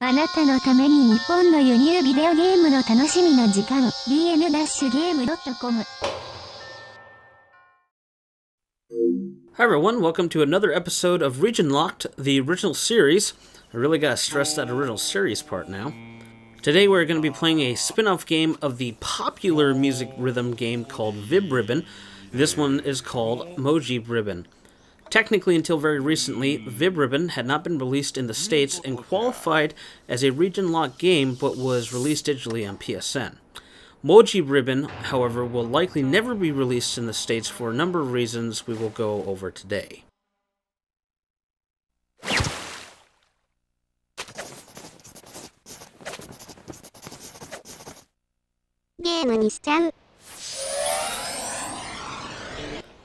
あなたのために日本の輸入ビデオゲームの楽しみな時間 bn-game.com Hi everyone, welcome to another episode of Region Locked, the original series. I really gotta stress that original series part now. Today we're going to be playing a spin-off game of the popular music rhythm game called Mojib-Ribbon. This one is called Mojib-Ribbon. Technically, until very recently, Mojib-Ribbon had not been released in the States and qualified as a region-locked game, but was released digitally on PSN. Mojib-Ribbon, however, will likely never be released in the States for a number of reasons we will go over today.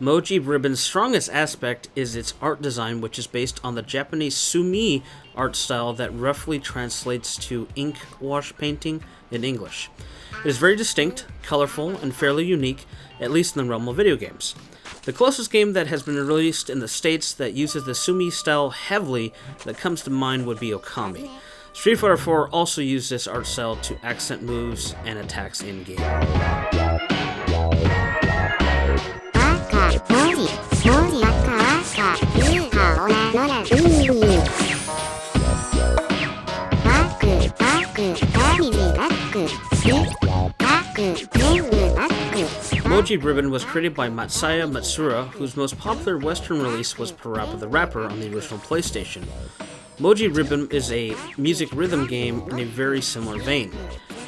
Mojib-Ribbon's strongest aspect is its art design, which is based on the Japanese sumi-e art style that roughly translates to ink wash painting in English. It is very distinct, colorful, and fairly unique, at least in the realm of video games. The closest game that has been released in the States that uses the sumi style heavily that comes to mind would be Okami. Street Fighter 4 also used this art style to accent moves and attacks in-game. Mojib-Ribbon was created by Masaya Matsuura, whose most popular Western release was Parappa the Rapper on the original PlayStation. Mojib-Ribbon is a music rhythm game in a very similar vein.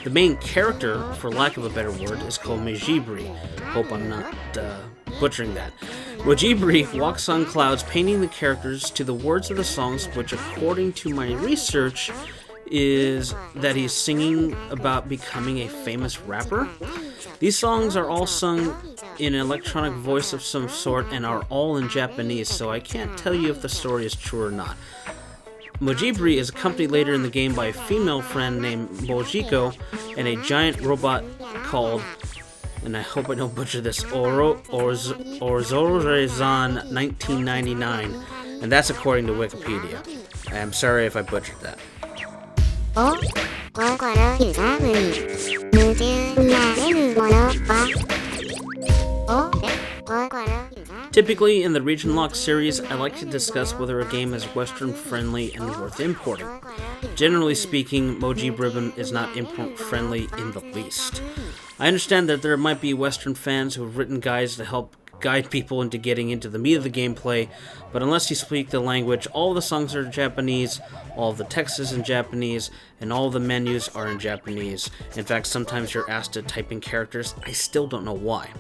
The main character, for lack of a better word, is called Mojibri. Hope I'm not butchering that. Mojibri walks on clouds painting the characters to the words of the songs, which according to my research is that he's singing about becoming a famous rapper. These songs are all sung in an electronic voice of some sort and are all in Japanese, so I can't tell you if the story is true or not. Mojibri is accompanied later in the game by a female friend named Mojiko and a giant robot called, and I hope I don't butcher this, Orzorezan 1999, and that's according to Wikipedia. I'm sorry if I butchered that. Typically, in the Region Lock series, I like to discuss whether a game is Western-friendly and worth importing. Generally speaking, Mojib-Ribbon is not import-friendly in the least. I understand that there might be Western fans who have written guides to help guide people into getting into the meat of the gameplay, but unless you speak the language, all of the songs are in Japanese, all of the text is in Japanese, and all of the menus are in Japanese. In fact, sometimes you're asked to type in characters. I still don't know why.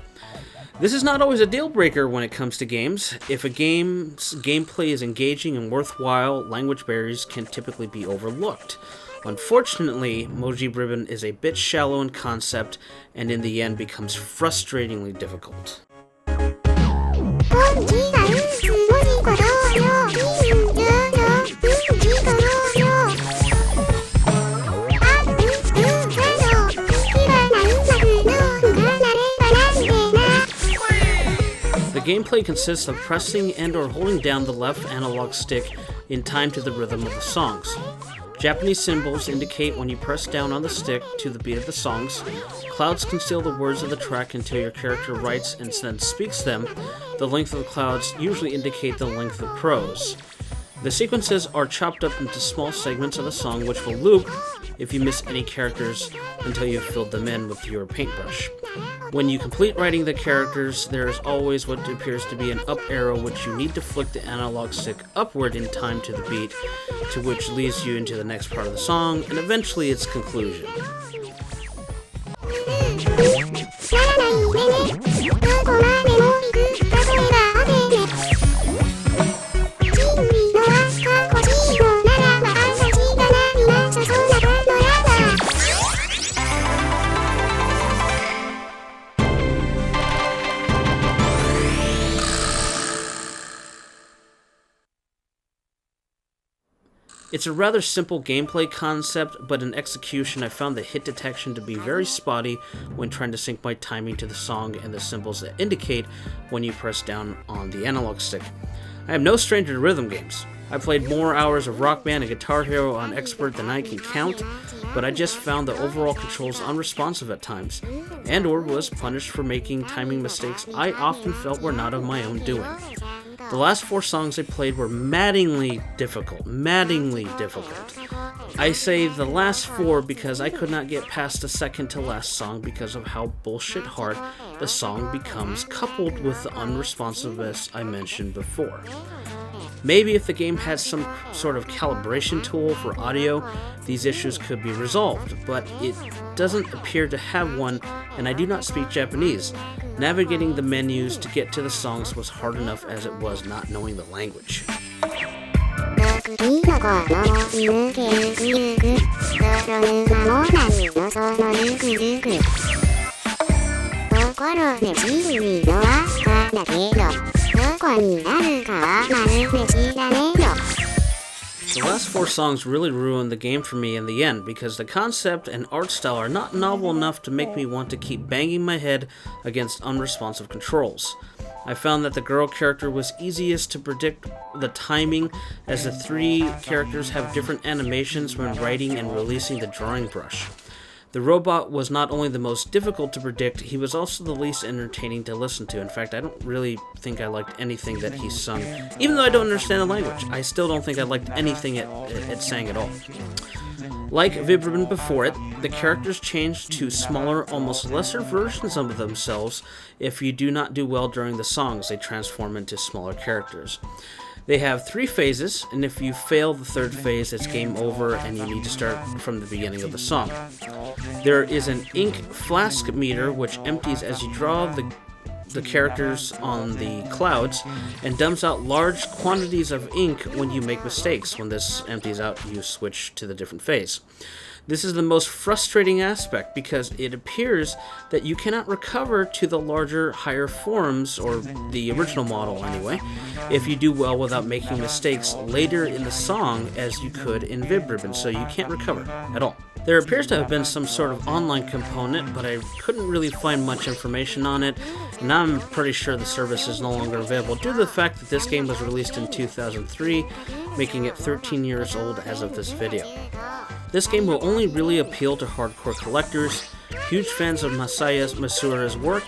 This is not always a deal breaker when it comes to games. If a game's gameplay is engaging and worthwhile, language barriers can typically be overlooked. Unfortunately, Mojib-Ribbon is a bit shallow in concept, and in the end becomes frustratingly difficult. The gameplay consists of pressing and or holding down the left analog stick in time to the rhythm of the songs. Japanese symbols indicate when you press down on the stick to the beat of the songs. Clouds conceal the words of the track until your character writes and then speaks them. The length of the clouds usually indicate the length of prose. The sequences are chopped up into small segments of the song, which will loop if you miss any characters until you've filled them in with your paintbrush. When you complete writing the characters, there is always what appears to be an up arrow, which you need to flick the analog stick upward in time to the beat, to which leads you into the next part of the song, and eventually its conclusion. It's a rather simple gameplay concept, but in execution I found the hit detection to be very spotty when trying to sync my timing to the song and the symbols that indicate when you press down on the analog stick. I am no stranger to rhythm games. I played more hours of Rock Band and Guitar Hero on Expert than I can count, but I just found the overall controls unresponsive at times, and/or was punished for making timing mistakes I often felt were not of my own doing. The last 4 songs I played were maddeningly difficult. I say the last 4 because I could not get past the second to last song because of how bullshit hard the song becomes, coupled with the unresponsiveness I mentioned before. Maybe if the game had some sort of calibration tool for audio, these issues could be resolved, but it doesn't appear to have one, and I do not speak Japanese. Navigating the menus to get to the songs was hard enough as it was not knowing the language. The last 4 songs really ruined the game for me in the end because the concept and art style are not novel enough to make me want to keep banging my head against unresponsive controls. I found that the girl character was easiest to predict the timing, as the 3 characters have different animations when writing and releasing the drawing brush. The robot was not only the most difficult to predict, he was also the least entertaining to listen to. In fact, I don't really think I liked anything that he sung. Even though I don't understand the language, I still don't think I liked anything it sang at all. Like Mojib-Ribbon before it, the characters change to smaller, almost lesser versions of themselves. If you do not do well during the songs, they transform into smaller characters. They have 3 phases, and if you fail the 3rd phase, it's game over and you need to start from the beginning of the song. There is an ink flask meter which empties as you draw the characters on the clouds and dumps out large quantities of ink when you make mistakes. When this empties out, you switch to the different phase. This is the most frustrating aspect because it appears that you cannot recover to the larger, higher forms, or the original model anyway, if you do well without making mistakes later in the song as you could in Mojib-Ribbon, so you can't recover at all. There appears to have been some sort of online component, but I couldn't really find much information on it, and I'm pretty sure the service is no longer available due to the fact that this game was released in 2003, making it 13 years old as of this video. This game will only really appeal to hardcore collectors, huge fans of Masaya Matsuura's work,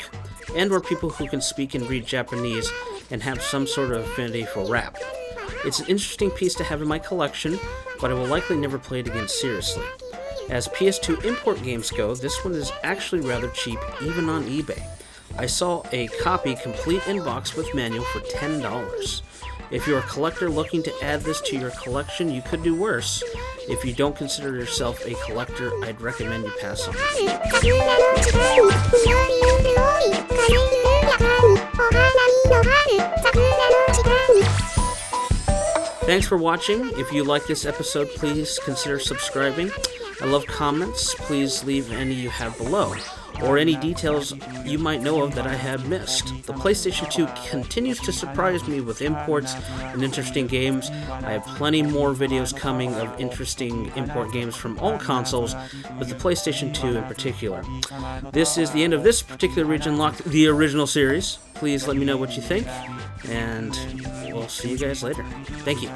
and/or people who can speak and read Japanese and have some sort of affinity for rap. It's an interesting piece to have in my collection, but I will likely never play it again seriously. As PS2 import games go, this one is actually rather cheap, even on eBay. I saw a copy complete in box with manual for $10. If you're a collector looking to add this to your collection, you could do worse. If you don't consider yourself a collector, I'd recommend you pass on it. Thanks for watching. If you like this episode, please consider subscribing. I love comments. Please leave any you have below, or any details you might know of that I have missed. The PlayStation 2 continues to surprise me with imports and interesting games. I have plenty more videos coming of interesting import games from all consoles, but the PlayStation 2 in particular. This is the end of this particular Region Locked, the original series. Please let me know what you think, and we'll see you guys later. Thank you.